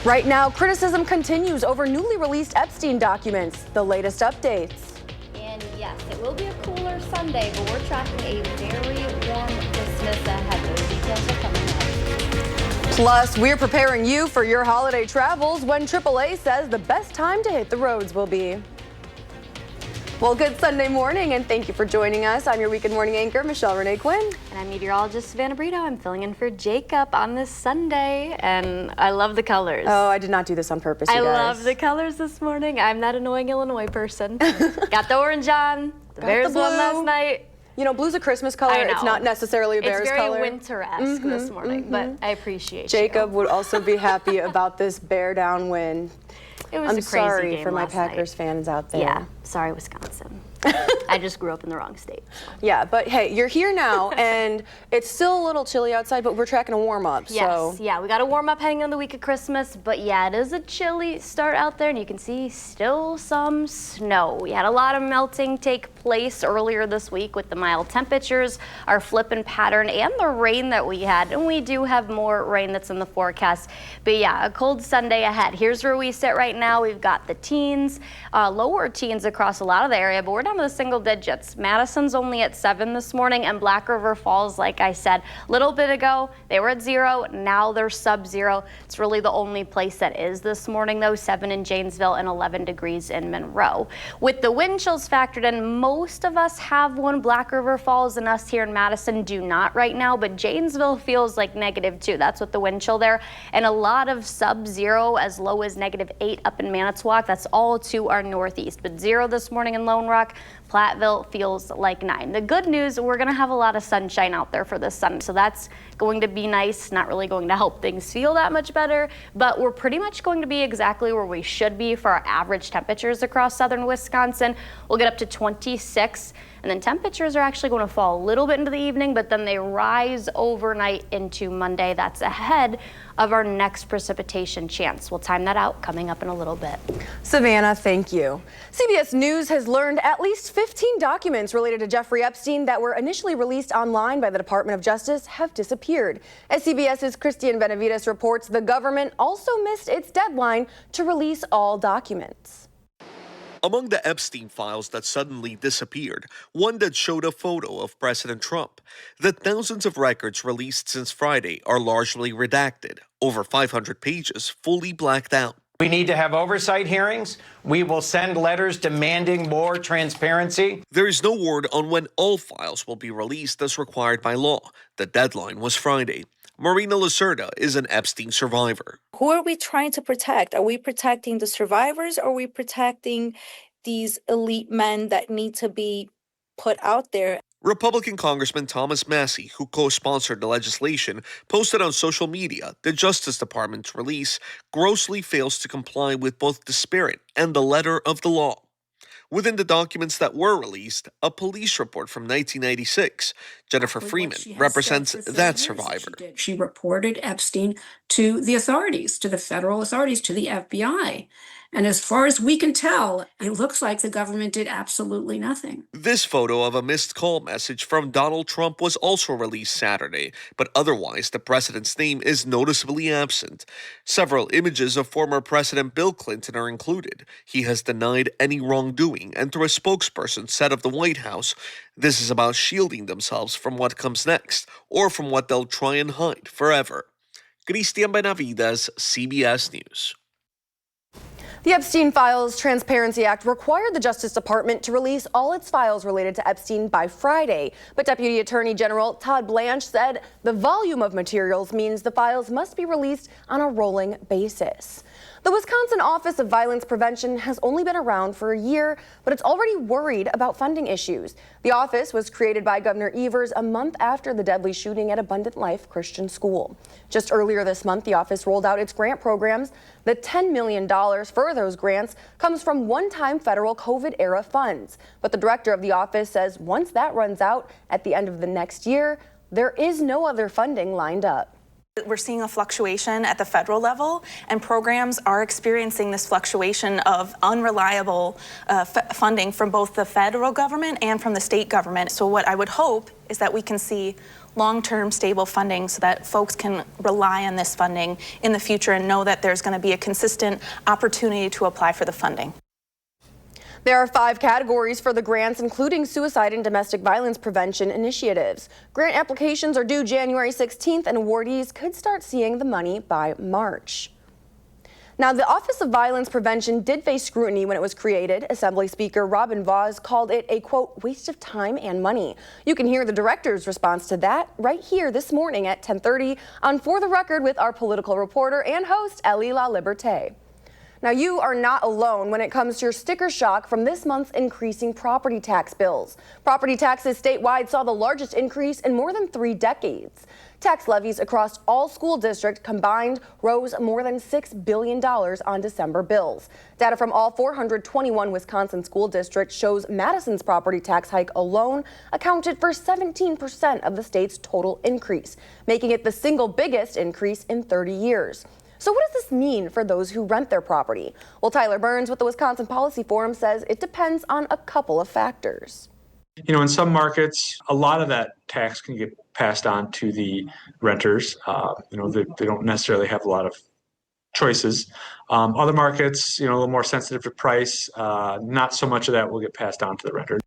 Right now, criticism continues over newly released Epstein documents. The latest updates. And yes, it will be a cooler Sunday, but we're tracking a very warm Christmas ahead. Those details are coming up. Plus, we're preparing you for your holiday travels when AAA says the best time to hit the roads will be. Well, good Sunday morning, and thank you for joining us. I'm your Weekend Morning anchor, Michelle Renee Quinn. And I'm meteorologist Savannah Brito. I'm filling in for Jacob on this Sunday, and I love the colors. Oh, I did not do this on purpose, you guys. I love the colors this morning. I'm that annoying Illinois person. Got the orange on. The Bears won last night. You know, blue's a Christmas color. It's not necessarily a Bears color. It's very winter-esque this morning, but I appreciate Jacob would also be happy about this bear down win. It was I'm a crazy sorry game for my last Packers night. fans out there. Yeah, sorry, Wisconsin. I just grew up in the wrong state. So. Yeah, but hey, you're here now, and it's still a little chilly outside, but we're tracking a warm-up. Yes, yeah, we got a warm-up heading on the week of Christmas, but yeah, it is a chilly start out there, and you can see still some snow. We had a lot of melting take place earlier this week with the mild temperatures, our flipping pattern, and the rain that we had, and we do have more rain that's in the forecast. But yeah, a cold Sunday ahead. Here's where we sit right now. We've got the teens, lower teens across a lot of the area, but we're down to the single digits. Madison's only at 7 this morning, and Black River Falls, like I said a little bit ago, they were at 0. Now they're sub-0. It's really the only place that is this morning, though. 7 in Janesville and 11 degrees in Monroe. With the wind chills factored in, most of us have one. Black River Falls and us here in Madison do not right now, but Janesville feels like -2. That's with the wind chill there, and a lot of sub-0 as low as -8 up in Manitowoc. That's all to our northeast, but 0 this morning in Lone Rock. Platteville feels like 9. The good news, we're going to have a lot of sunshine out there for this sun, so that's going to be nice. Not really going to help things feel that much better, but we're pretty much going to be exactly where we should be for our average temperatures across southern Wisconsin. We'll get up to 26, and then temperatures are actually going to fall a little bit into the evening, but then they rise overnight into Monday. That's ahead of our next precipitation chance. We'll time that out coming up in a little bit. Savannah, thank you. CBS News has learned at least 15 documents related to Jeffrey Epstein that were initially released online by the Department of Justice have disappeared. As CBS's Christian Benavides reports, the government also missed its deadline to release all documents. Among the Epstein files that suddenly disappeared, one that showed a photo of President Trump. The thousands of records released since Friday are largely redacted, over 500 pages fully blacked out. We need to have oversight hearings. We will send letters demanding more transparency. There is no word on when all files will be released as required by law. The deadline was Friday. Marina Lacerda is an Epstein survivor. Who are we trying to protect? Are we protecting the survivors, or are we protecting these elite men that need to be put out there? Republican Congressman Thomas Massey, who co-sponsored the legislation, posted on social media the Justice Department's release grossly fails to comply with both the spirit and the letter of the law. Within the documents that were released, a police report from 1996. Jennifer Freeman represents that survivor. She reported Epstein to the authorities, to the federal authorities, to the FBI. And as far as we can tell, it looks like the government did absolutely nothing. This photo of a missed call message from Donald Trump was also released Saturday, but otherwise the president's name is noticeably absent. Several images of former President Bill Clinton are included. He has denied any wrongdoing, and through a spokesperson said of the White House, this is about shielding themselves from what comes next, or from what they'll try and hide forever. Christian Benavides, CBS News. The Epstein Files Transparency Act required the Justice Department to release all its files related to Epstein by Friday. But Deputy Attorney General Todd Blanche said the volume of materials means the files must be released on a rolling basis. The Wisconsin Office of Violence Prevention has only been around for a year, but it's already worried about funding issues. The office was created by Governor Evers a month after the deadly shooting at Abundant Life Christian School. Just earlier this month, the office rolled out its grant programs. The $10 million for those grants comes from one-time federal COVID-era funds. But the director of the office says once that runs out at the end of the next year, there is no other funding lined up. We're seeing a fluctuation at the federal level, and programs are experiencing this fluctuation of unreliable funding from both the federal government and from the state government. So what I would hope is that we can see long-term stable funding so that folks can rely on this funding in the future and know that there's going to be a consistent opportunity to apply for the funding. There are 5 categories for the grants, including suicide and domestic violence prevention initiatives. Grant applications are due January 16th, and awardees could start seeing the money by March. Now, the Office of Violence Prevention did face scrutiny when it was created. Assembly Speaker Robin Vos called it a, quote, waste of time and money. You can hear the director's response to that right here this morning at 10:30 on For the Record with our political reporter and host, Ellie La Liberté. Now, you are not alone when it comes to your sticker shock from this month's increasing property tax bills. Property taxes statewide saw the largest increase in more than 3 decades. Tax levies across all school districts combined rose more than $6 billion on December bills. Data from all 421 Wisconsin school districts shows Madison's property tax hike alone accounted for 17% of the state's total increase, making it the single biggest increase in 30 years. So what does this mean for those who rent their property? Well, Tyler Burns with the Wisconsin Policy Forum says it depends on a couple of factors. You know, in some markets, a lot of that tax can get passed on to the renters. You know, they don't necessarily have a lot of choices. Other markets, you know, a little more sensitive to price. Not so much of that will get passed on to the renters.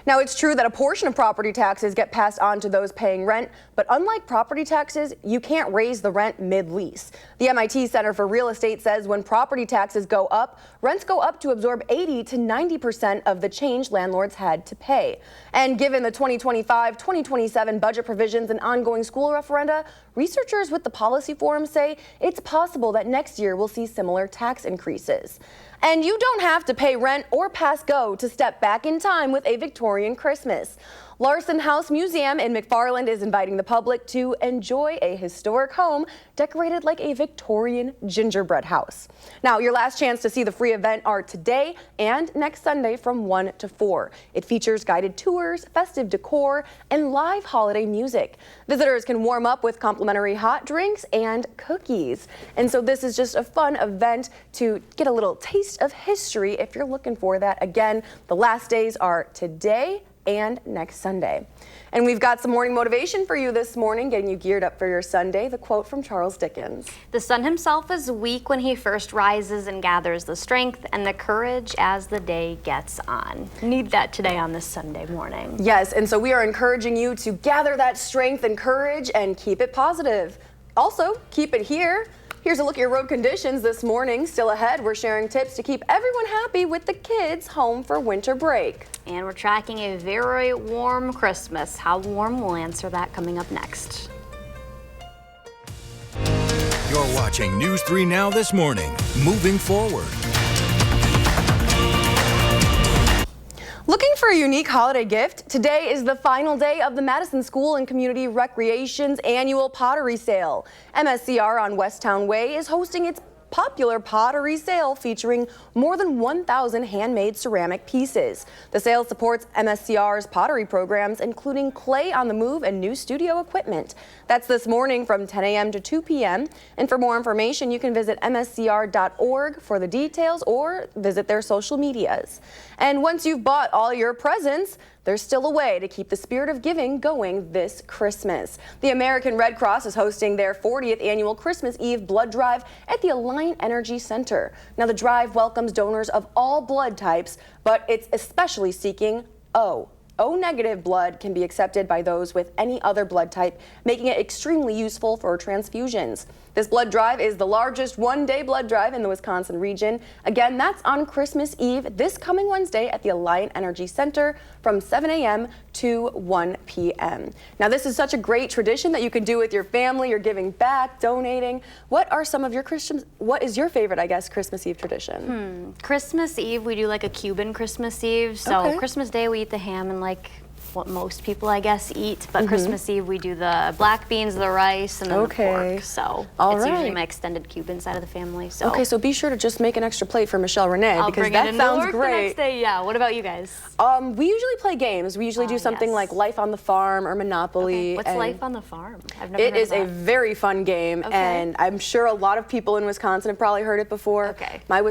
Now, it's true that a portion of property taxes get passed on to those paying rent, but unlike property taxes, you can't raise the rent mid-lease. The MIT Center for Real Estate says when property taxes go up, rents go up to absorb 80 to 90% of the change landlords had to pay. And given the 2025-2027 budget provisions and ongoing school referenda, researchers with the Policy Forum say it's possible that next year we'll see similar tax increases. And you don't have to pay rent or pass go to step back in time with a Victorian Christmas. Larson House Museum in McFarland is inviting the public to enjoy a historic home decorated like a Victorian gingerbread house. Now, your last chance to see the free event are today and next Sunday from 1 to 4. It features guided tours, festive decor, and live holiday music. Visitors can warm up with complimentary hot drinks and cookies. And so this is just a fun event to get a little taste of history if you're looking for that. Again, the last days are today and next Sunday. And we've got some morning motivation for you this morning, getting you geared up for your Sunday. The quote from Charles Dickens. The sun himself is weak when he first rises and gathers the strength and the courage as the day gets on. Need that today on this Sunday morning. Yes, and so we are encouraging you to gather that strength and courage and keep it positive. Also, keep it here. Here's a look at your road conditions this morning. Still ahead, we're sharing tips to keep everyone happy with the kids home for winter break. And we're tracking a very warm Christmas. How warm? We'll answer that coming up next. You're watching News 3 Now this morning. Moving forward. Looking for a unique holiday gift? Today is the final day of the Madison School and Community Recreation's annual pottery sale. MSCR on Westtown Way is hosting its popular pottery sale featuring more than 1,000 handmade ceramic pieces. The sale supports MSCR's pottery programs, including Clay on the Move and new studio equipment. That's this morning from 10 a.m. to 2 p.m. And for more information, you can visit mscr.org for the details or visit their social medias. And once you've bought all your presents, there's still a way to keep the spirit of giving going this Christmas. The American Red Cross is hosting their 40th annual Christmas Eve blood drive at the Alliant Energy Center. Now, the drive welcomes donors of all blood types, but it's especially seeking O. O-negative blood can be accepted by those with any other blood type, making it extremely useful for transfusions. This blood drive is the largest one-day blood drive in the Wisconsin region. Again, that's on Christmas Eve this coming Wednesday at the Alliant Energy Center from 7 a.m. to 1 p.m. Now, this is such a great tradition that you can do with your family. You're giving back, donating. What is your favorite, I guess, Christmas Eve tradition? Christmas Eve, we do like a Cuban Christmas Eve. So Okay. Christmas Day, we eat the ham and like what most people, I guess, eat. But Christmas Eve, we do the black beans, the rice, and then the pork. So it's usually my extended Cuban side of the family. So Okay, so be sure to just make an extra plate for Michelle Renee I'll because bring that it into sounds work great. the next day. Yeah. What about you guys? We usually play games. We usually do something yes. like Life on the Farm or Monopoly. What's and Life on the Farm? I've never It heard is of a that. very fun game, and I'm sure a lot of people in Wisconsin have probably heard it before. Okay. My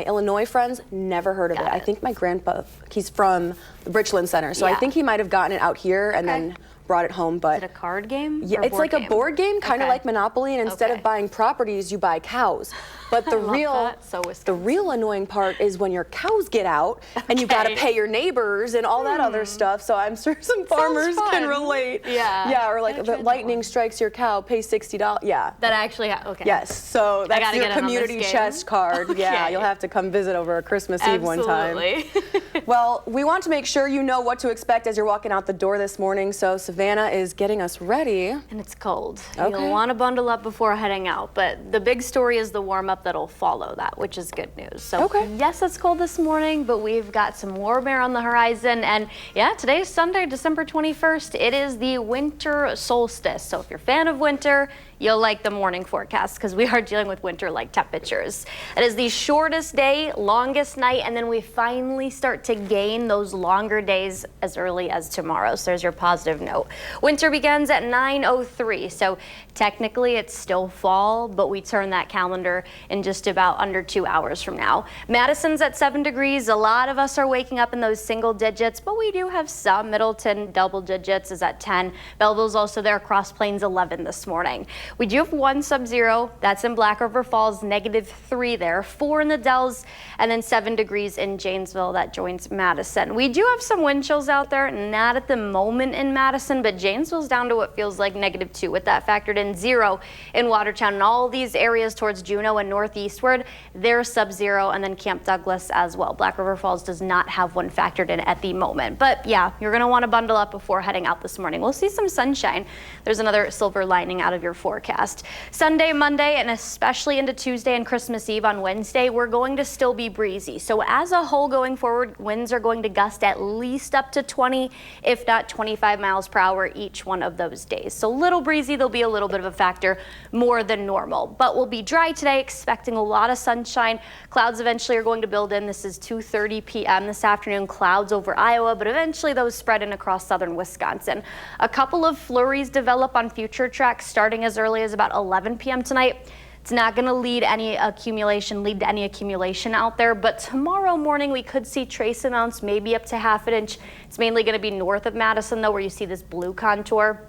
Illinois friends never heard of it. I think my grandpa, he's from the Richland Center, so I Yeah. think he might have gotten it out here and then brought it home. But Is it a card game? yeah, or it's board like game? a board game, kind of Okay. like Monopoly, and instead Okay. of buying properties, you buy cows. But the love real, that. So the Wisconsin. real annoying part is when your cows get out and you got to Okay. pay your neighbors and all that other stuff. So I'm sure some farmers can fun. relate. Yeah. Yeah, or like Gotta the try that lightning one. strikes your cow, pay $60. Yeah. That actually, okay. Yes, so that's gotta your get in on this community game. chest card. Yeah, Okay. you'll have to come visit over a Christmas Eve one time. Absolutely. Well, we want to make sure you know what to expect as you're walking out the door this morning, so Savannah is getting us ready. And it's cold. Okay. You'll want to bundle up before heading out, but the big story is the warm-up that'll follow that, which is good news. So Okay. yes, it's cold this morning, but we've got some warm air on the horizon. And yeah, today's Sunday, December 21st. It is the winter solstice. So if you're a fan of winter, you'll like the morning forecast because we are dealing with winter-like temperatures. It is the shortest day, longest night, and then we finally start to gain those longer days as early as tomorrow. So there's your positive note. Winter begins at 9:03, so technically it's still fall, but we turn that calendar in just about under 2 hours from now. Madison's at 7 degrees. A lot of us are waking up in those single digits, but we do have some. Middleton, double digits, is at 10. Belleville's also there. Cross Plains, 11 this morning. We do have 1 sub-zero. That's in Black River Falls, -3 there. 4 in the Dells, and then 7 degrees in Janesville. That joins Madison. We do have some wind chills out there, not at the moment in Madison, but Janesville's down to what feels like -2 with that factored in. 0 in Watertown, and all these areas towards Juneau and northeastward, they're sub-zero, and then Camp Douglas as well. Black River Falls does not have one factored in at the moment. But yeah, you're going to want to bundle up before heading out this morning. We'll see some sunshine. There's another silver lining out of your forecast. Sunday, Monday, and especially into Tuesday and Christmas Eve on Wednesday, we're going to still be breezy. So as a whole going forward, winds are going to gust at least up to 20, if not 25 miles per hour each one of those days. So little breezy, there'll be a little bit of a factor more than normal. But we'll be dry today, expecting a lot of sunshine. Clouds eventually are going to build in. This is 2:30 p.m. this afternoon. Clouds over Iowa, but eventually those spread in across southern Wisconsin. A couple of flurries develop on future tracks starting as early as about 11 p.m. tonight. It's not going to lead to any accumulation out there, but tomorrow morning we could see trace amounts, maybe up to ½ an inch. It's mainly going to be north of Madison, though, where you see this blue contour.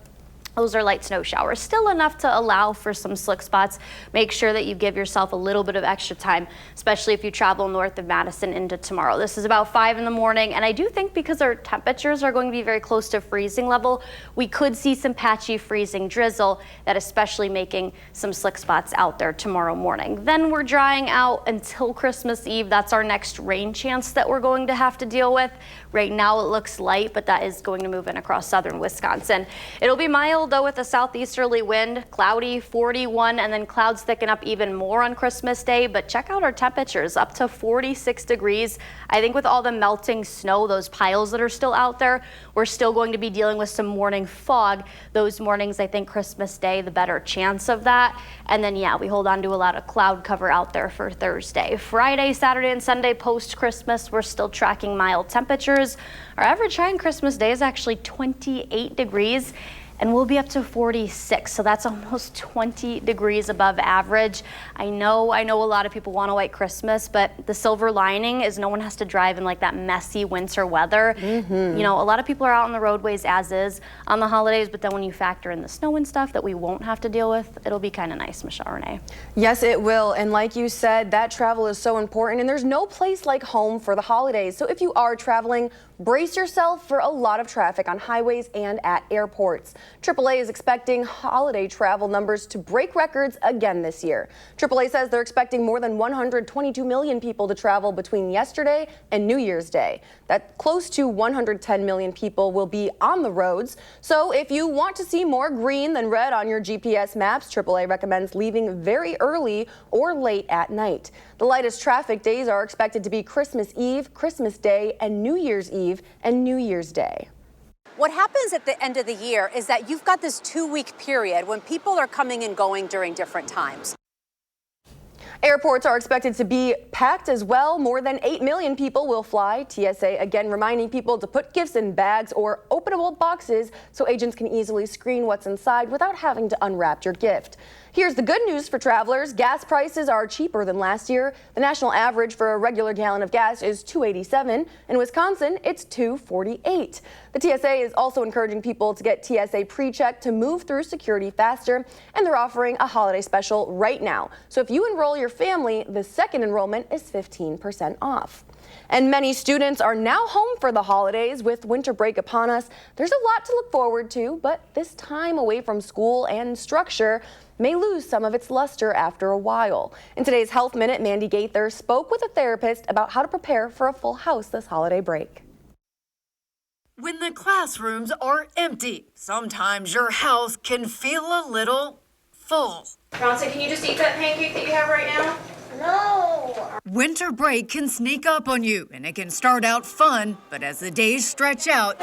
Those are light snow showers, still enough to allow for some slick spots. Make sure that you give yourself a little bit of extra time, especially if you travel north of Madison into tomorrow. This is about 5 in the morning, and I do think because our temperatures are going to be very close to freezing level, we could see some patchy freezing drizzle, that especially making some slick spots out there tomorrow morning. Then we're drying out until Christmas Eve. That's our next rain chance that we're going to have to deal with. Right now it looks light, but that is going to move in across southern Wisconsin. It'll be mild though with a southeasterly wind, cloudy, 41, and then clouds thicken up even more on Christmas Day. But check out our temperatures, up to 46 degrees. I think with all the melting snow, those piles that are still out there, we're still going to be dealing with some morning fog. Those mornings, I think Christmas Day, the better chance of that. And then yeah, we hold on to a lot of cloud cover out there for Thursday. Friday, Saturday, and Sunday post-Christmas, we're still tracking mild temperatures. Our average high on Christmas Day is actually 28 degrees. And we'll be up to 46, so that's almost 20 degrees above average. I know a lot of people want a white Christmas, but the silver lining is no one has to drive in like that messy winter weather. You know, a lot of people are out on the roadways as is on the holidays, but then when you factor in the snow and stuff that we won't have to deal with, it'll be kind of nice, Michelle Renee. Yes, it will. And like you said, that travel is so important, and there's no place like home for the holidays. So if you are traveling, brace yourself for a lot of traffic on highways and at airports. AAA is expecting holiday travel numbers to break records again this year. AAA says they're expecting more than 122 million people to travel between yesterday and New Year's Day. That close to 110 million people will be on the roads. So if you want to see more green than red on your GPS maps, AAA recommends leaving very early or late at night. The lightest traffic days are expected to be Christmas Eve, Christmas Day, and New Year's Eve and New Year's Day. What happens at the end of the year is that you've got this 2-week period when people are coming and going during different times. Airports are expected to be packed as well. More than 8 million people will fly. TSA again reminding people to put gifts in bags or openable boxes so agents can easily screen what's inside without having to unwrap your gift. Here's the good news for travelers. Gas prices are cheaper than last year. The national average for a regular gallon of gas is $2.87. In Wisconsin, it's $2.48. The TSA is also encouraging people to get TSA pre-check to move through security faster, and they're offering a holiday special right now. So if you enroll your family, the second enrollment is 15% off. And many students are now home for the holidays. With winter break upon us, there's a lot to look forward to, but this time away from school and structure may lose some of its luster after a while. In today's Health Minute, Mandy Gaither spoke with a therapist about how to prepare for a full house this holiday break. When the classrooms are empty, sometimes your house can feel a little full. Bronson, can you just eat that pancake that you have right now? No! Winter break can sneak up on you, and it can start out fun, but as the days stretch out,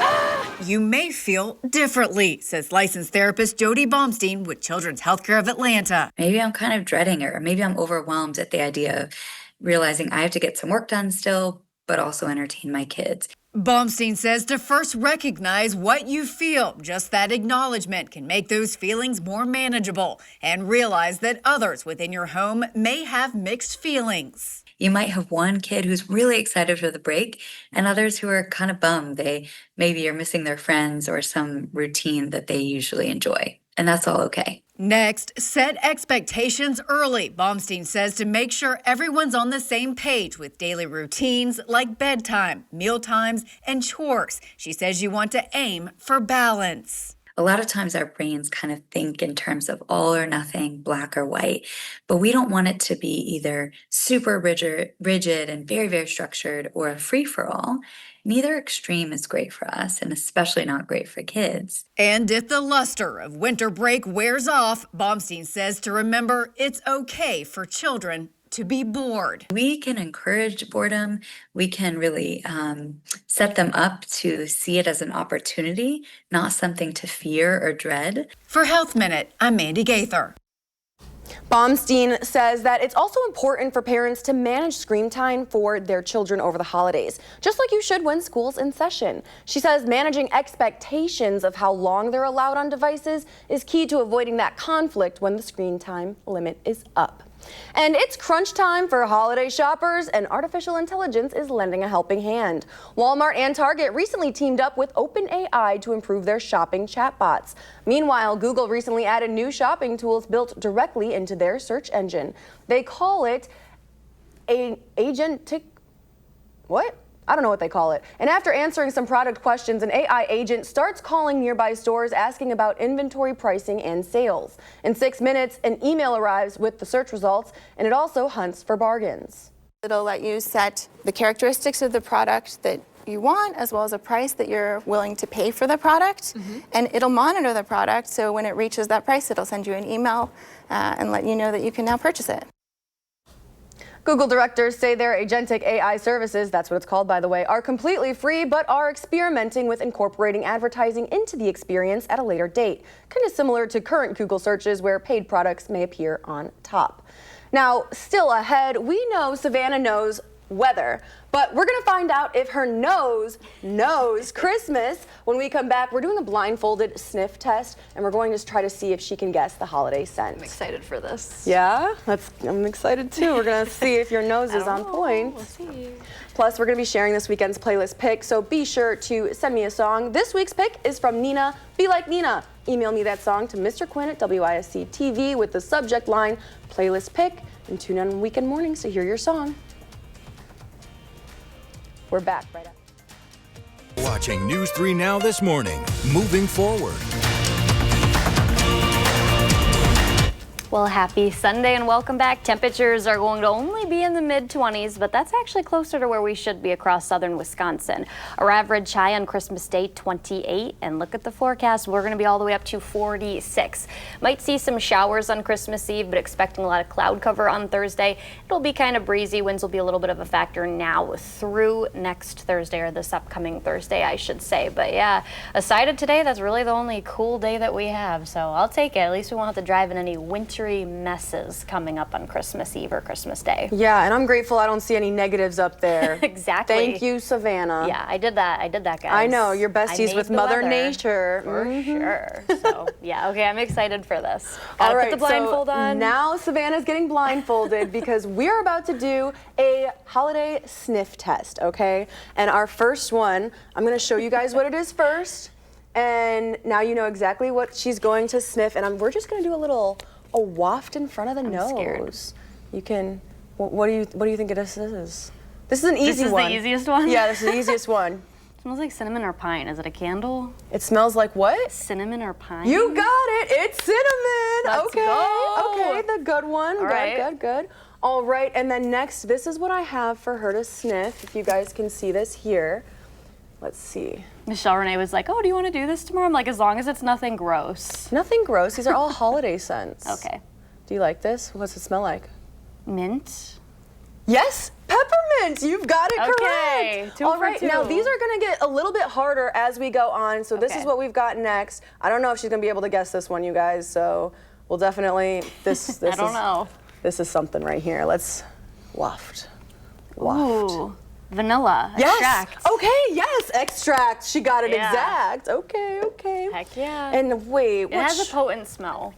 you may feel differently, says licensed therapist Jody Baumstein with Children's Healthcare of Atlanta. Maybe I'm kind of dreading it, or maybe I'm overwhelmed at the idea of realizing I have to get some work done still, but also entertain my kids. Baumstein says to first recognize what you feel. Just that acknowledgement can make those feelings more manageable, and realize that others within your home may have mixed feelings. You might have one kid who's really excited for the break and others who are kind of bummed. They maybe are missing their friends or some routine that they usually enjoy. And that's all okay. Next, set expectations early. Baumstein says to make sure everyone's on the same page with daily routines like bedtime, meal times, and chores. She says you want to aim for balance. A lot of times our brains kind of think in terms of all or nothing, black or white, but we don't want it to be either super rigid and very, very structured or a free-for-all. Neither extreme is great for us, and especially not great for kids. And if the luster of winter break wears off, Baumstein says to remember it's okay for children to be bored. We can encourage boredom. We can really set them up to see it as an opportunity, not something to fear or dread. For Health Minute, I'm Mandy Gaither. Baumstein says that it's also important for parents to manage screen time for their children over the holidays, just like you should when school's in session. She says managing expectations of how long they're allowed on devices is key to avoiding that conflict when the screen time limit is up. And it's crunch time for holiday shoppers, and artificial intelligence is lending a helping hand. Walmart and Target recently teamed up with OpenAI to improve their shopping chatbots. Meanwhile, Google recently added new shopping tools built directly into their search engine. They call it an agentic... What? I don't know what they call it. And after answering some product questions, an AI agent starts calling nearby stores asking about inventory pricing and sales. In 6 minutes, an email arrives with the search results, and it also hunts for bargains. It'll let you set the characteristics of the product that you want, as well as a price that you're willing to pay for the product. And it'll monitor the product, so when it reaches that price, it'll send you an email and let you know that you can now purchase it. Google directors say their agentic AI services, that's what it's called by the way, are completely free but are experimenting with incorporating advertising into the experience at a later date, kind of similar to current Google searches where paid products may appear on top. Now, still ahead, we know Savannah knows weather, but we're going to find out if her nose knows Christmas. When we come back, we're doing a blindfolded sniff test, and we're going to try to see if she can guess the holiday scent. I'm excited for this. Yeah, I'm excited too. We're going to see if your nose is on point. We'll see. Plus, we're going to be sharing this weekend's playlist pick, so be sure to send me a song. This week's pick is from Nina, Be Like Nina. Email me that song to Mr. Quinn at WISC-TV with the subject line, playlist pick, and tune in on weekend mornings to hear your song. We're back right after. Watching News 3 Now this morning, moving forward. Well, happy Sunday and welcome back. Temperatures are going to only be in the mid-20s, but that's actually closer to where we should be across southern Wisconsin. Our average high on Christmas Day, 28, and look at the forecast. We're going to be all the way up to 46. Might see some showers on Christmas Eve, but expecting a lot of cloud cover on Thursday. It'll be kind of breezy. Winds will be a little bit of a factor now through next Thursday, or this upcoming Thursday, I should say. But yeah, aside of today, that's really the only cool day that we have, so I'll take it. At least we won't have to drive in any wintry messes coming up on Christmas Eve or Christmas Day. Yeah, and I'm grateful I don't see any negatives up there. Exactly. Thank you, Savannah. Yeah, I did that, guys. I know, you're besties with Mother Nature. For sure. So, yeah, okay, I'm excited for this. All Gotta right, put the blindfold on. Now Savannah's getting blindfolded because we're about to do a holiday sniff test, okay? And our first one, I'm going to show you guys what it is first. And now you know exactly what she's going to sniff. And we're just going to do a waft in front of the nose. Scared. You can. What do you think this is? This is an easy one. This is the easiest one? Yeah, this is the easiest one. It smells like cinnamon or pine. Is it a candle? It smells like what? Cinnamon or pine. You got it. It's cinnamon. Let's okay. go. Okay, the good one. All good, right. good. All right, and then next, this is what I have for her to sniff. If you guys can see this here. Let's see. Michelle Renee was like, oh, do you want to do this tomorrow? I'm like, as long as it's nothing gross. Nothing gross. These are all holiday scents. Okay. Do you like this? What's it smell like? Mint. Yes, peppermint. You've got it Okay, correct. 2 All for right, 2. now these are going to get a little bit harder as we go on. So this is what we've got next. I don't know if she's going to be able to guess this one, you guys. So we'll definitely this I don't know. This is something right here. Let's waft. Ooh. Vanilla. Yes. Extract. Okay. Yes. Extract. She got it Yeah. exact. Okay. Okay. Heck yeah. And wait. It has a potent smell.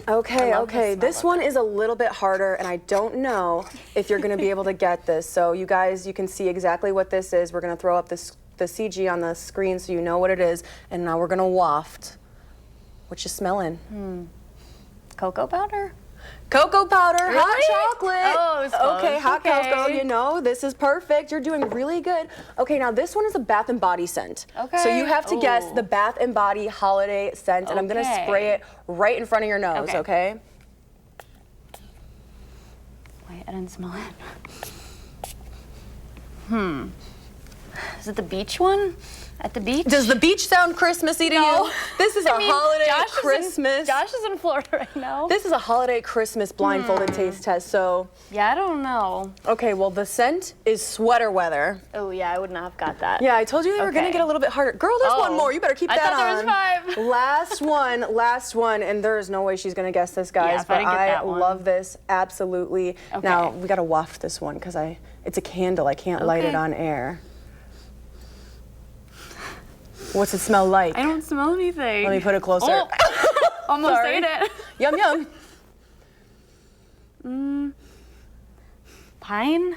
Okay. I love the Okay. smell This of one is a little bit harder, and I don't know if you're going to be able to get this. So you guys, you can see exactly what this is. We're going to throw up the CG on the screen so you know what it is, and now we're going to waft. What you smelling? Cocoa powder? Cocoa powder, Really? hot chocolate. Oh, it was close. Okay, hot Okay. cocoa, you know, this is perfect. You're doing really good. Okay, now this one is a Bath and Body scent. Okay. So you have to guess Ooh. the Bath and Body holiday scent, and I'm gonna Okay. spray it right in front of your nose, okay? Wait, I didn't smell it. Is it the beach one? At the beach? Does the beach sound Christmassy to No. you? This is a holiday Christmas. Josh is in Florida right now. This is a holiday Christmas blindfolded taste test, so. Yeah, I don't know. Okay, well, the scent is sweater weather. Oh, yeah, I would not have got that. Yeah, I told you they were gonna Okay. get a little bit harder. Girl, there's one more. You better keep I that thought there on. was 5. Last one, and there is no way she's gonna guess this, guys. Yeah, if I but didn't get that one. love this absolutely. Okay. Now we gotta waft this one because it's a candle. I can't light it Okay. on air. What's it smell like? I don't smell anything. Let me put it closer. Oh. Almost Sorry. ate it. Yum yum. Pine?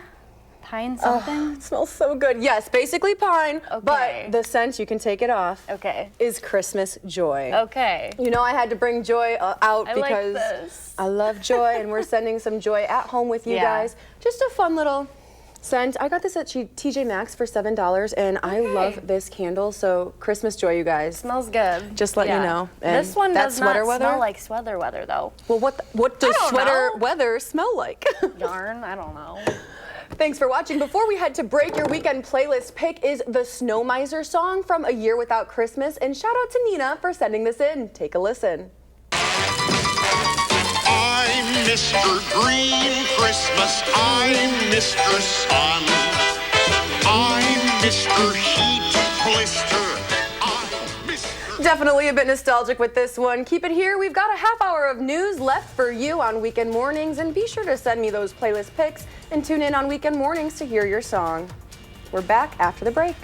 Pine something? It smells so good. Yes, basically pine, Okay. but the scent, you can take it off, Okay. is Christmas joy. Okay. You know I had to bring Joy out I like because this. I love Joy, and we're sending some Joy at home with you Yeah. guys. Just a fun little scent. I got this at TJ Maxx for $7, and I love this candle. So Christmas Joy, you guys. Smells good. Just letting you know. And This one that's does not sweater weather? smell like sweater weather, though. Well, what does I don't sweater know. weather smell like? Yarn? I don't know. Thanks for watching. Before we head to break, your weekend playlist pick is the Snow Miser song from A Year Without Christmas. And shout out to Nina for sending this in. Take a listen. I'm Mr. Green Christmas. I'm Mr. Sun. I'm Mr. Heat Blister. I'm Mr. Definitely a bit nostalgic with this one. Keep it here. We've got a half hour of news left for you on weekend mornings, and be sure to send me those playlist picks and tune in on weekend mornings to hear your song. We're back after the break.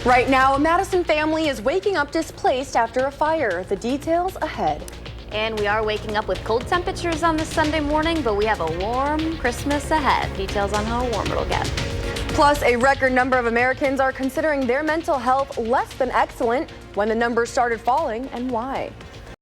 Right now, a Madison family is waking up displaced after a fire. The details ahead. And we are waking up with cold temperatures on this Sunday morning, but we have a warm Christmas ahead. Details on how warm it'll get. Plus, a record number of Americans are considering their mental health less than excellent. When the numbers started falling and why.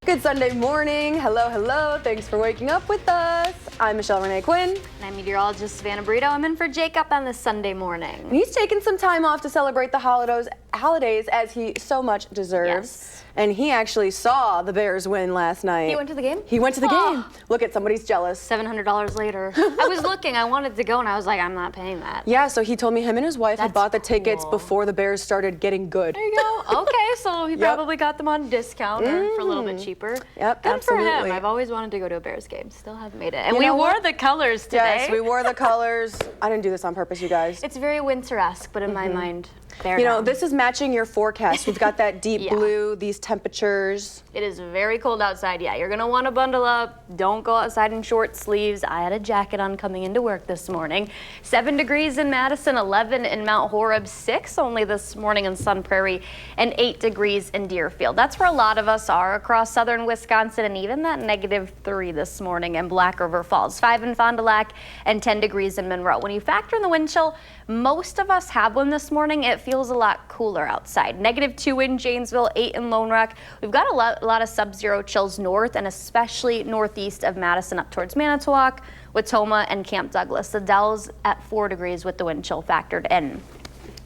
Good Sunday morning. Hello, hello. Thanks for waking up with us. I'm Michelle Renee Quinn. And I'm meteorologist Savannah Burrito. I'm in for Jacob on this Sunday morning. And he's taking some time off to celebrate the holidays as he so much deserves. Yes. and he actually saw the Bears win last night. He went to the game? He went to the game. Look at somebody's jealous. $700 later. I was looking, I wanted to go, and I was like, I'm not paying that. Yeah, so he told me him and his wife had That's bought the tickets cool. before the Bears started getting good. There you go. Okay, so he probably got them on discount or for a little bit cheaper. Yep, Good for absolutely. him. I've always wanted to go to a Bears game. Still haven't made it. And You we know wore what? the colors today. Yes, we wore the colors. I didn't do this on purpose, you guys. It's very winter-esque, but in my mind, they're You know, down. this is matching your forecast. We've got that deep Yeah. blue, these temperatures. It is very cold outside. Yeah, you're going to want to bundle up. Don't go outside in short sleeves. I had a jacket on coming into work this morning. 7 degrees in Madison, 11 in Mount Horeb, 6 only this morning in Sun Prairie, and 8 degrees in Deerfield. That's where a lot of us are across southern Wisconsin, and even that -3 this morning in Black River Falls, 5 in Fond du Lac, and 10 degrees in Monroe. When you factor in the wind chill, most of us have one this morning. It feels a lot cooler outside. -2 in Janesville, 8 in Lone Rock. We've got a lot of sub-zero chills north and especially northeast of Madison up towards Manitowoc, Watoma, and Camp Douglas. The Dells at 4 degrees with the wind chill factored in.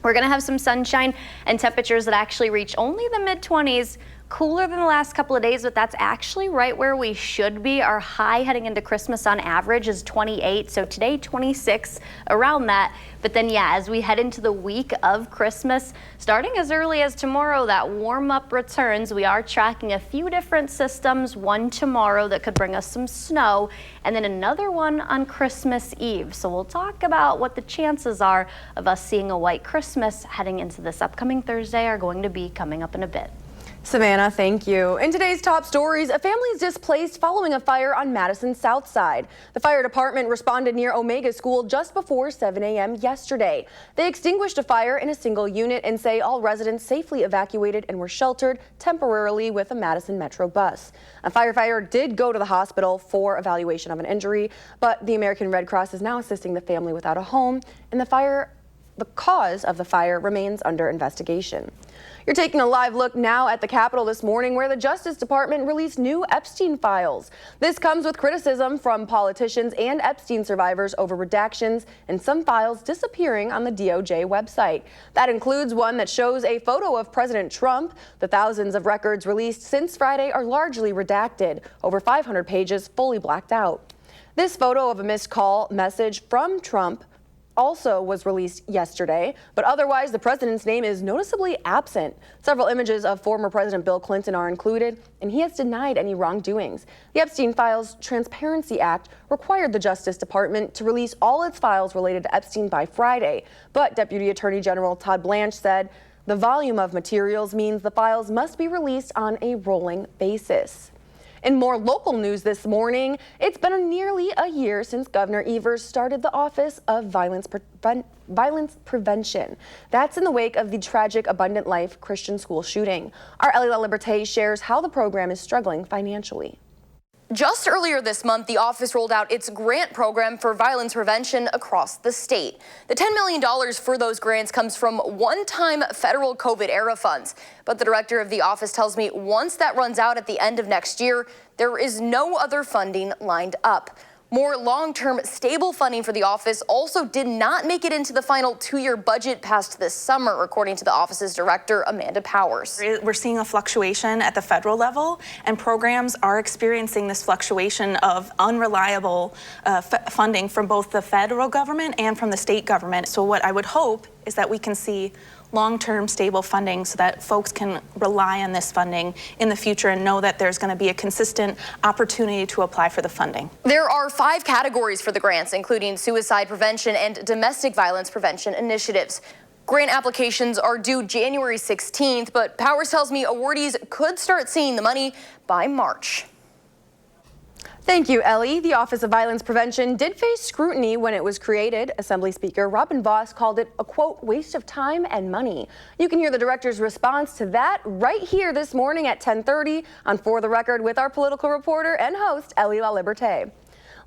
We're going to have some sunshine and temperatures that actually reach only the mid-20s. Cooler than the last couple of days, but that's actually right where we should be. Our high heading into Christmas on average is 28, so today 26, around that. But then, yeah, as we head into the week of Christmas, starting as early as tomorrow, that warm-up returns. We are tracking a few different systems, one tomorrow that could bring us some snow, and then another one on Christmas Eve. So we'll talk about what the chances are of us seeing a white Christmas heading into this upcoming Thursday are going to be coming up in a bit. Savannah, thank you. In today's top stories, a family is displaced following a fire on Madison's south side. The fire department responded near Omega School just before 7 a.m. yesterday. They extinguished a fire in a single unit and say all residents safely evacuated and were sheltered temporarily with a Madison Metro bus. A firefighter did go to the hospital for evaluation of an injury, but the American Red Cross is now assisting the family without a home, and the cause of the fire remains under investigation. You're taking a live look now at the Capitol this morning, where the Justice Department released new Epstein files. This comes with criticism from politicians and Epstein survivors over redactions and some files disappearing on the DOJ website. That includes one that shows a photo of President Trump. The thousands of records released since Friday are largely redacted, over 500 pages fully blacked out. This photo of a missed call message from Trump also was released yesterday, but otherwise the president's name is noticeably absent. Several images of former President Bill Clinton are included, and he has denied any wrongdoings. The Epstein Files Transparency Act required the Justice Department to release all its files related to Epstein by Friday, but Deputy Attorney General Todd Blanche said the volume of materials means the files must be released on a rolling basis. In more local news this morning, it's been nearly a year since Governor Evers started the Office of Violence Prevention. That's in the wake of the tragic Abundant Life Christian school shooting. Our Ellie LaLiberte shares how the program is struggling financially. Just earlier this month, the office rolled out its grant program for violence prevention across the state. The $10 million for those grants comes from one-time federal COVID-era funds. But the director of the office tells me once that runs out at the end of next year, there is no other funding lined up. More long-term stable funding for the office also did not make it into the final 2-year budget passed this summer, according to the office's director, Amanda Powers. We're seeing a fluctuation at the federal level, and programs are experiencing this fluctuation of unreliable funding from both the federal government and from the state government. So what I would hope is that we can see long-term stable funding so that folks can rely on this funding in the future and know that there's going to be a consistent opportunity to apply for the funding. There are 5 categories for the grants, including suicide prevention and domestic violence prevention initiatives. Grant applications are due January 16th, but Powers tells me awardees could start seeing the money by March. Thank you, Ellie. The Office of Violence Prevention did face scrutiny when it was created. Assembly Speaker Robin Vos called it a, quote, waste of time and money. You can hear the director's response to that right here this morning at 10:30 on For the Record with our political reporter and host, Ellie LaLiberte.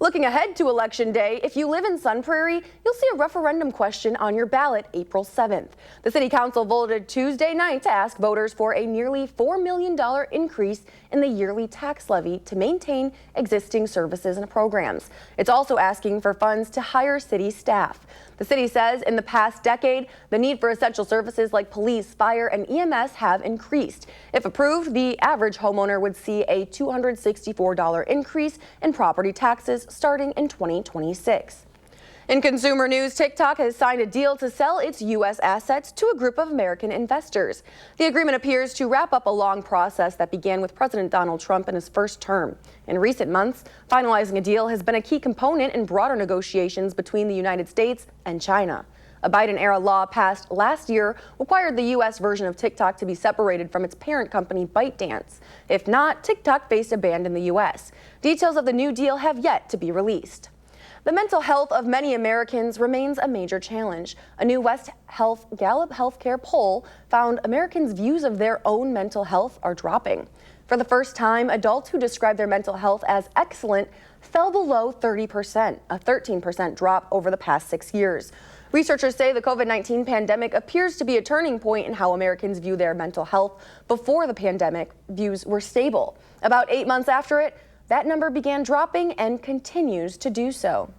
Looking ahead to Election Day, if you live in Sun Prairie, you'll see a referendum question on your ballot April 7th. The City Council voted Tuesday night to ask voters for a nearly $4 million increase in the yearly tax levy to maintain existing services and programs. It's also asking for funds to hire city staff. The city says in the past decade, the need for essential services like police, fire, and EMS have increased. If approved, the average homeowner would see a $264 increase in property taxes starting in 2026. In consumer news, TikTok has signed a deal to sell its U.S. assets to a group of American investors. The agreement appears to wrap up a long process that began with President Donald Trump in his first term. In recent months, finalizing a deal has been a key component in broader negotiations between the United States and China. A Biden-era law passed last year required the U.S. version of TikTok to be separated from its parent company, ByteDance. If not, TikTok faced a ban in the U.S. Details of the new deal have yet to be released. The mental health of many Americans remains a major challenge. A new West Health Gallup healthcare poll found Americans' views of their own mental health are dropping. For the first time, adults who describe their mental health as excellent fell below 30%, a 13% drop over the past 6 years. Researchers say the COVID-19 pandemic appears to be a turning point in how Americans view their mental health. Before the pandemic, views were stable. About 8 months after it, that number began dropping and continues to do so.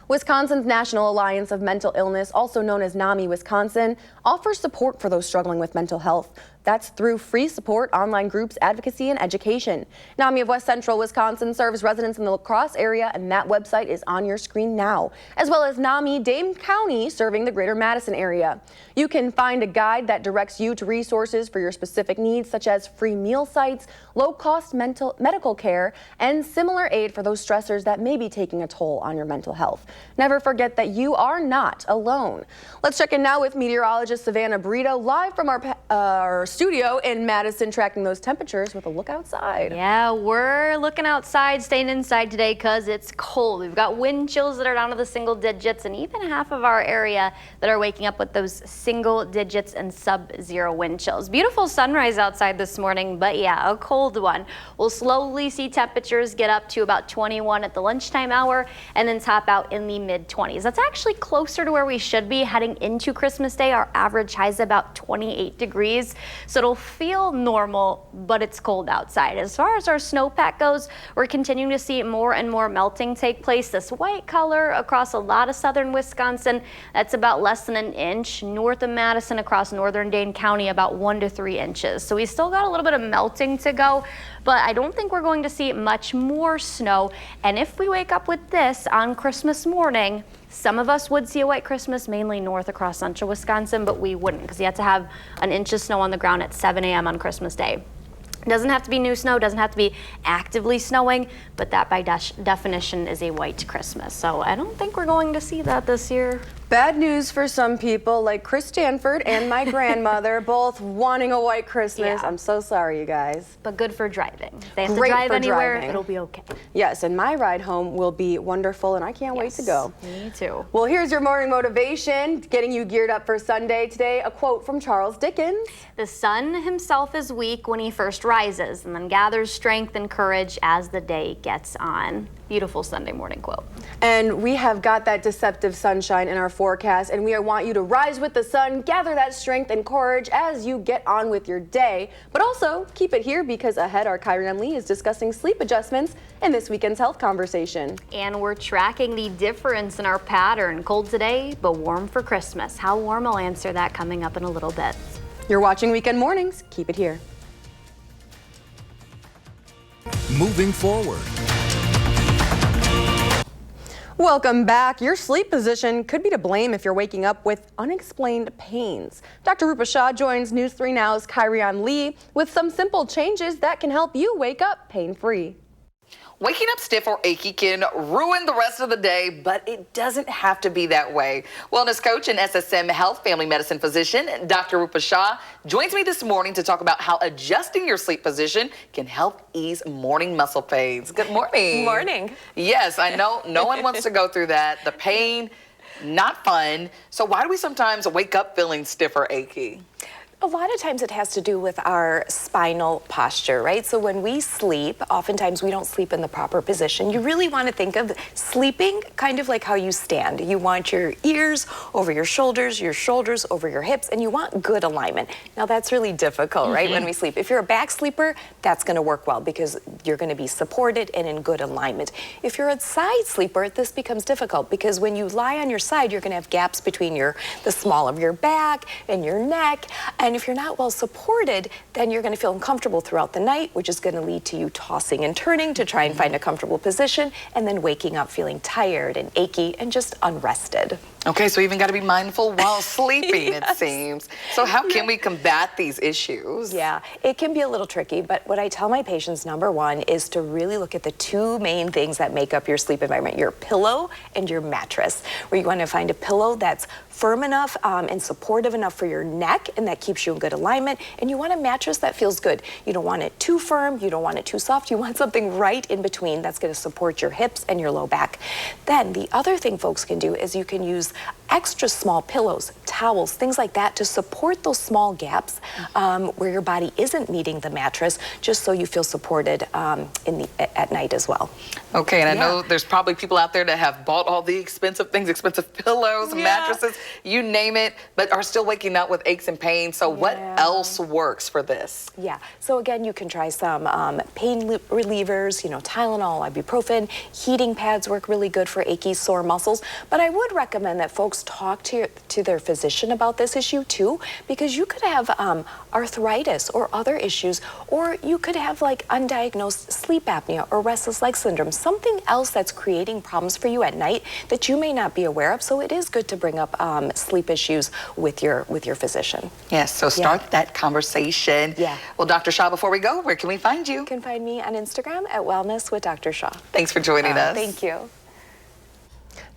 Wisconsin's National Alliance of Mental Illness, also known as NAMI Wisconsin, offers support for those struggling with mental health. That's through free support, online groups, advocacy, and education. NAMI of West Central Wisconsin serves residents in the La Crosse area, and that website is on your screen now, as well as NAMI Dane County, serving the greater Madison area. You can find a guide that directs you to resources for your specific needs, such as free meal sites, low-cost medical care, and similar aid for those stressors that may be taking a toll on your mental health. Never forget that you are not alone. Let's check in now with meteorologist Savannah Brito, live from our studio in Madison, tracking those temperatures with a look outside. Yeah, we're looking outside, staying inside today because it's cold. We've got wind chills that are down to the single digits, and even half of our area that are waking up with those single digits and sub-zero wind chills. Beautiful sunrise outside this morning, but yeah, a cold one. We'll slowly see temperatures get up to about 21 at the lunchtime hour and then top out in the mid-20s. That's actually closer to where we should be heading into Christmas Day. Our average high is about 28 degrees. So it'll feel normal, but it's cold outside. As far as our snowpack goes, we're continuing to see more and more melting take place. This white color across a lot of southern Wisconsin, that's about less than an inch. North of Madison, across northern Dane County, about 1 to 3 inches. So we still got a little bit of melting to go, but I don't think we're going to see much more snow. And if we wake up with this on Christmas morning, some of us would see a white Christmas, mainly north across central Wisconsin, but we wouldn't because you have to have an inch of snow on the ground at 7 a.m. on Christmas Day. It doesn't have to be new snow, doesn't have to be actively snowing, but that by definition is a white Christmas. So I don't think we're going to see that this year. Bad news for some people, like Chris Stanford and my grandmother, both wanting a white Christmas. Yeah. I'm so sorry, you guys. But good for driving. If they have Great to drive for anywhere, driving. It'll be okay. Yes, and my ride home will be wonderful, and I can't wait to go. Me too. Well, here's your morning motivation, getting you geared up for Sunday. Today, a quote from Charles Dickens. The sun himself is weak when he first rises, and then gathers strength and courage as the day gets on. Beautiful Sunday morning quote. And we have got that deceptive sunshine in our forecast, and we want you to rise with the sun, gather that strength and courage as you get on with your day. But also keep it here, because ahead our Kyron Lee is discussing sleep adjustments in this weekend's health conversation. And we're tracking the difference in our pattern. Cold today, but warm for Christmas. How warm? I'll answer that coming up in a little bit. You're watching Weekend Mornings. Keep it here. Moving forward. Welcome back. Your sleep position could be to blame if you're waking up with unexplained pains. Dr. Rupa Shah joins News 3 Now's Kyron Lee with some simple changes that can help you wake up pain-free. Waking up stiff or achy can ruin the rest of the day, but it doesn't have to be that way. Wellness coach and SSM Health Family Medicine physician, Dr. Rupa Shah, joins me this morning to talk about how adjusting your sleep position can help ease morning muscle pains. Good morning. Morning. Yes, I know no one wants to go through that. The pain, not fun. So why do we sometimes wake up feeling stiff or achy? A lot of times it has to do with our spinal posture, right? So when we sleep, oftentimes we don't sleep in the proper position. You really want to think of sleeping kind of like how you stand. You want your ears over your shoulders over your hips, and you want good alignment. Now that's really difficult, right, when we sleep. If you're a back sleeper, that's going to work well because you're going to be supported and in good alignment. If you're a side sleeper, this becomes difficult because when you lie on your side, you're going to have gaps between the small of your back and your neck. And if you're not well supported, then you're going to feel uncomfortable throughout the night, which is going to lead to you tossing and turning to try and find a comfortable position, and then waking up feeling tired and achy and just unrested. Okay, so even got to be mindful while sleeping, it seems. So how can we combat these issues? Yeah, it can be a little tricky, but what I tell my patients, number one, is to really look at the two main things that make up your sleep environment, your pillow and your mattress, where you want to find a pillow that's firm enough and supportive enough for your neck, and that keeps you in good alignment, and you want a mattress that feels good. You don't want it too firm, you don't want it too soft, you want something right in between that's going to support your hips and your low back. Then the other thing folks can do is you can use extra small pillows, towels, things like that to support those small gaps where your body isn't meeting the mattress, just so you feel supported at night as well. Okay, and I know there's probably people out there that have bought all the expensive things, expensive pillows, mattresses, you name it, but are still waking up with aches and pains. So what else works for this? Yeah, so again, you can try some pain relievers, Tylenol, ibuprofen, heating pads work really good for achy, sore muscles, but I would recommend that folks talk to their physician about this issue too, because you could have arthritis or other issues, or you could have like undiagnosed sleep apnea or restless leg syndrome, something else that's creating problems for you at night that you may not be aware of. So it is good to bring up sleep issues with your physician. Yes, so start that conversation. Yeah. Well, Dr. Shaw, before we go, where can we find you? You can find me on Instagram at Wellness with Dr. Shaw. Thanks for joining us. Thank you.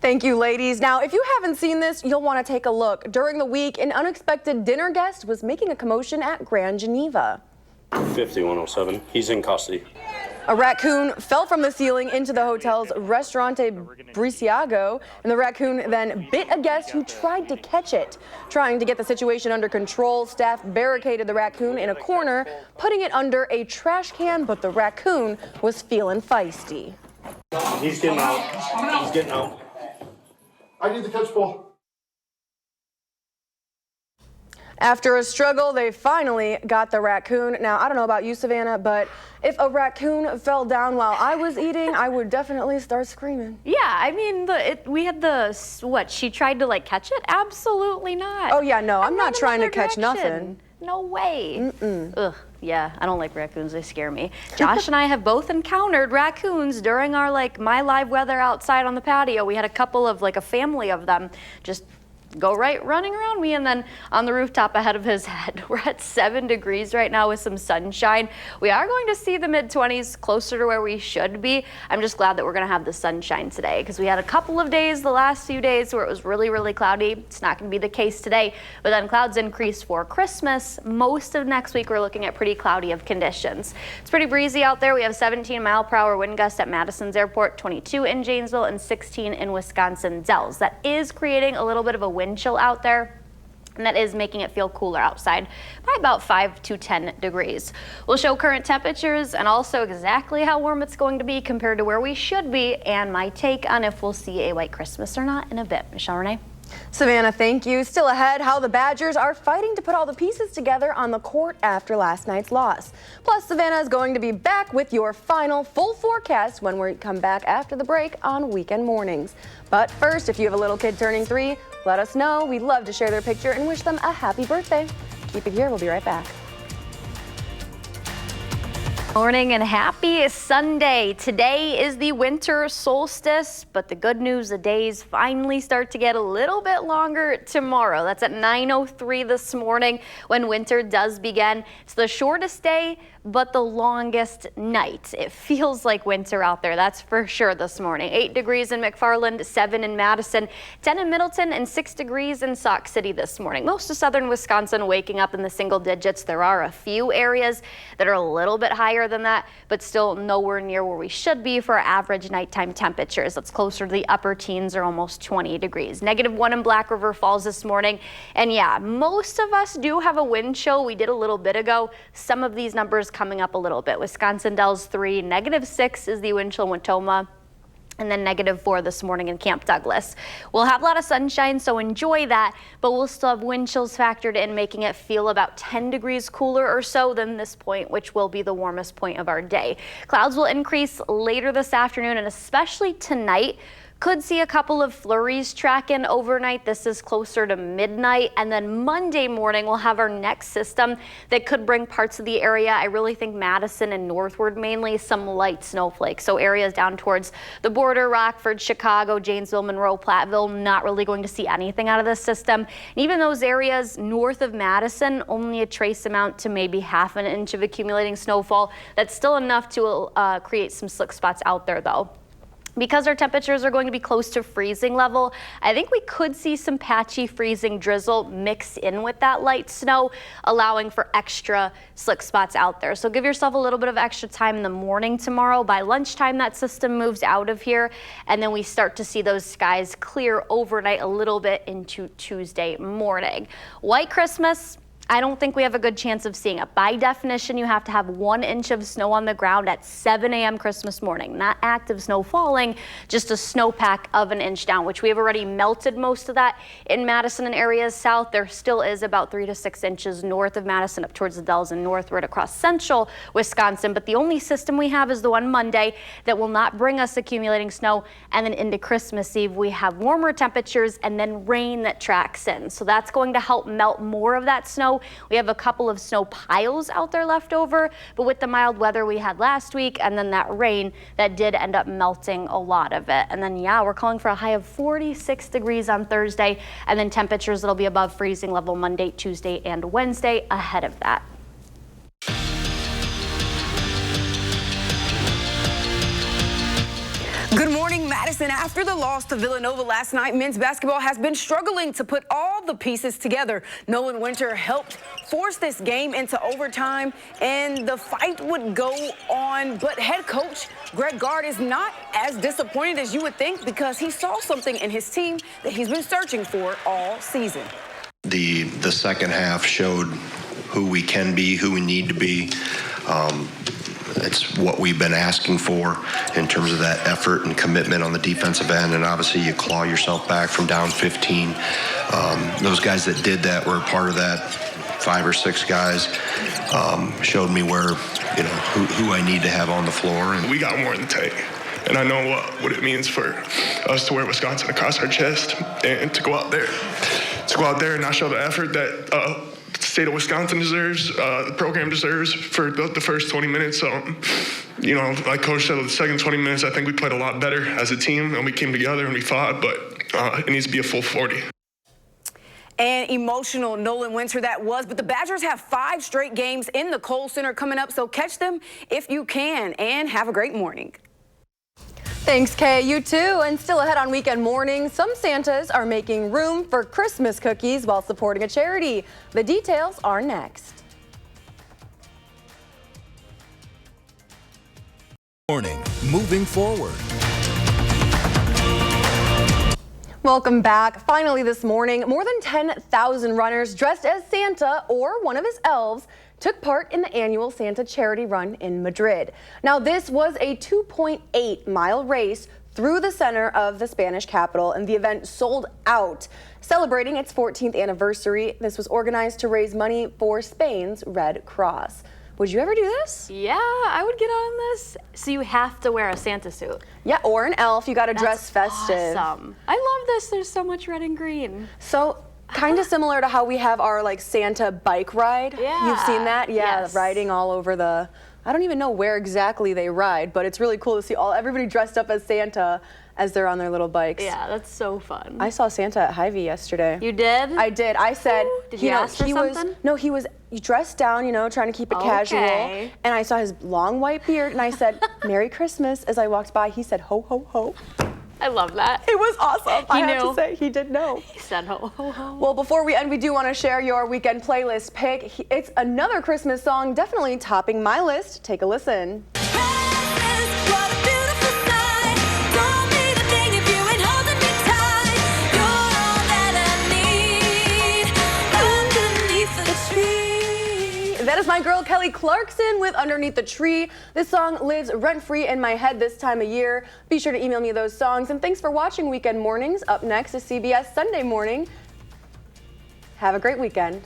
Thank you, ladies. Now, if you haven't seen this, you'll want to take a look. During the week, an unexpected dinner guest was making a commotion at Grand Geneva. 5107. He's in custody. A raccoon fell from the ceiling into the hotel's Restaurante Briciago, and the raccoon then bit a guest who tried to catch it. Trying to get the situation under control, staff barricaded the raccoon in a corner, putting it under a trash can, but the raccoon was feeling feisty. He's getting out. He's getting out. I need the catch ball. After a struggle, they finally got the raccoon. Now, I don't know about you, Savannah, but if a raccoon fell down while I was eating, I would definitely start screaming. Yeah, I mean, we had what, she tried to like catch it? Absolutely not. Oh yeah, no, I'm not trying to catch nothing. No way. Ugh, yeah, I don't like raccoons, they scare me. Josh and I have both encountered raccoons during our My Live weather outside on the patio. We had a couple of a family of them just go right running around me, and then on the rooftop ahead of his head. We're at 7 degrees right now with some sunshine. We are going to see the mid-20s closer to where we should be. I'm just glad that we're going to have the sunshine today because we had a couple of days the last few days where it was really, really cloudy. It's not going to be the case today, but then clouds increase for Christmas. Most of next week we're looking at pretty cloudy of conditions. It's pretty breezy out there. We have 17-mile-per-hour wind gusts at Madison's airport, 22 in Janesville, and 16 in Wisconsin Dells. That is creating a little bit of a wind chill out there, and that is making it feel cooler outside by about 5 to 10 degrees. We'll show current temperatures and also exactly how warm it's going to be compared to where we should be, and my take on if we'll see a white Christmas or not in a bit. Michelle Renee? Savannah, thank you. Still ahead, how the Badgers are fighting to put all the pieces together on the court after last night's loss. Plus, Savannah is going to be back with your final full forecast when we come back after the break on weekend mornings. But first, if you have a little kid turning 3, let us know. We'd love to share their picture and wish them a happy birthday. Keep it here. We'll be right back. Morning and happy Sunday. Today is the winter solstice, but the good news, the days finally start to get a little bit longer tomorrow. That's at 9:03 this morning when winter does begin. It's the shortest day, but the longest night. It feels like winter out there, that's for sure this morning. 8 degrees in McFarland, 7 in Madison, 10 in Middleton, and 6 degrees in Sauk City this morning. Most of southern Wisconsin waking up in the single digits. There are a few areas that are a little bit higher than that, but still nowhere near where we should be for our average nighttime temperatures. That's closer to the upper teens or almost 20 degrees. -1 in Black River Falls this morning. And yeah, most of us do have a wind chill. We did a little bit ago. Some of these numbers coming up a little bit. Wisconsin Dells 3, -6 is the wind chill in Watoma, and then -4 this morning in Camp Douglas. We'll have a lot of sunshine, so enjoy that, but we'll still have wind chills factored in, making it feel about 10 degrees cooler or so than this point, which will be the warmest point of our day. Clouds will increase later this afternoon, and especially tonight. Could see a couple of flurries track in overnight. This is closer to midnight. And then Monday morning, we'll have our next system that could bring parts of the area. I really think Madison and northward mainly, some light snowflakes. So areas down towards the border, Rockford, Chicago, Janesville, Monroe, Platteville, not really going to see anything out of this system. And even those areas north of Madison, only a trace amount to maybe ½ an inch of accumulating snowfall. That's still enough to create some slick spots out there though. Because our temperatures are going to be close to freezing level, I think we could see some patchy freezing drizzle mixed in with that light snow, allowing for extra slick spots out there. So give yourself a little bit of extra time in the morning tomorrow. By lunchtime, that system moves out of here, and then we start to see those skies clear overnight a little bit into Tuesday morning. White Christmas, I don't think we have a good chance of seeing it. By definition, you have to have 1 inch of snow on the ground at 7 a.m. Christmas morning. Not active snow falling, just a snowpack of 1 inch down, which we have already melted most of that in Madison and areas south. There still is about 3 to 6 inches north of Madison up towards the Dells and northward across central Wisconsin. But the only system we have is the one Monday that will not bring us accumulating snow. And then into Christmas Eve, we have warmer temperatures and then rain that tracks in. So that's going to help melt more of that snow. We have a couple of snow piles out there left over, but with the mild weather we had last week and then that rain, that did end up melting a lot of it. And then, yeah, we're calling for a high of 46 degrees on Thursday, and then temperatures that'll be above freezing level Monday, Tuesday, and Wednesday ahead of that. Good morning, Madison. After the loss to Villanova last night, men's basketball has been struggling to put all the pieces together. Nolan Winter helped force this game into overtime, and the fight would go on. But head coach Greg Gard is not as disappointed as you would think, because he saw something in his team that he's been searching for all season. The second half showed who we can be, who we need to be. It's what we've been asking for in terms of that effort and commitment on the defensive end, and obviously you claw yourself back from down 15. Those guys that did that were a part of that. 5 or 6 guys showed me where, who I need to have on the floor. And we got more in the tank, and I know what it means for us to wear Wisconsin across our chest and to go out there and not show the effort that the state of Wisconsin deserves, the program deserves for the first 20 minutes. So, like Coach said, the second 20 minutes, I think we played a lot better as a team, and we came together and we fought, but it needs to be a full 40. And emotional Nolan Winter that was, but the Badgers have 5 straight games in the Kohl Center coming up, so catch them if you can, and have a great morning. Thanks, Kay. You too. And still ahead on weekend morning, some Santas are making room for Christmas cookies while supporting a charity. The details are next. Morning, moving forward. Welcome back. Finally this morning, more than 10,000 runners dressed as Santa or one of his elves took part in the annual Santa Charity Run in Madrid. Now, this was a 2.8-mile race through the center of the Spanish capital, and the event sold out. Celebrating its 14th anniversary, this was organized to raise money for Spain's Red Cross. Would you ever do this? Yeah, I would get on this. So you have to wear a Santa suit. Yeah, or an elf. You got to dress festive. Awesome. I love this. There's so much red and green. So kind of similar to how we have our Santa bike ride. Yeah. You've seen that? Yeah, yes. Riding all over I don't even know where exactly they ride, but it's really cool to see everybody dressed up as Santa as they're on their little bikes. Yeah, that's so fun. I saw Santa at Hy-Vee yesterday. You did? I did. I said, Did you ask for something? He was dressed down, trying to keep it casual. And I saw his long white beard, and I said, Merry Christmas. As I walked by, he said, ho, ho, ho. I love that. It was awesome. I have knew. to say, he did know. He said ho, ho, ho. Well, before we end, we do want to share your weekend playlist pick. It's another Christmas song, definitely topping my list. Take a listen. That is my girl Kelly Clarkson with Underneath the Tree. This song lives rent-free in my head this time of year. Be sure to email me those songs. And thanks for watching Weekend Mornings. Up next is CBS Sunday Morning. Have a great weekend.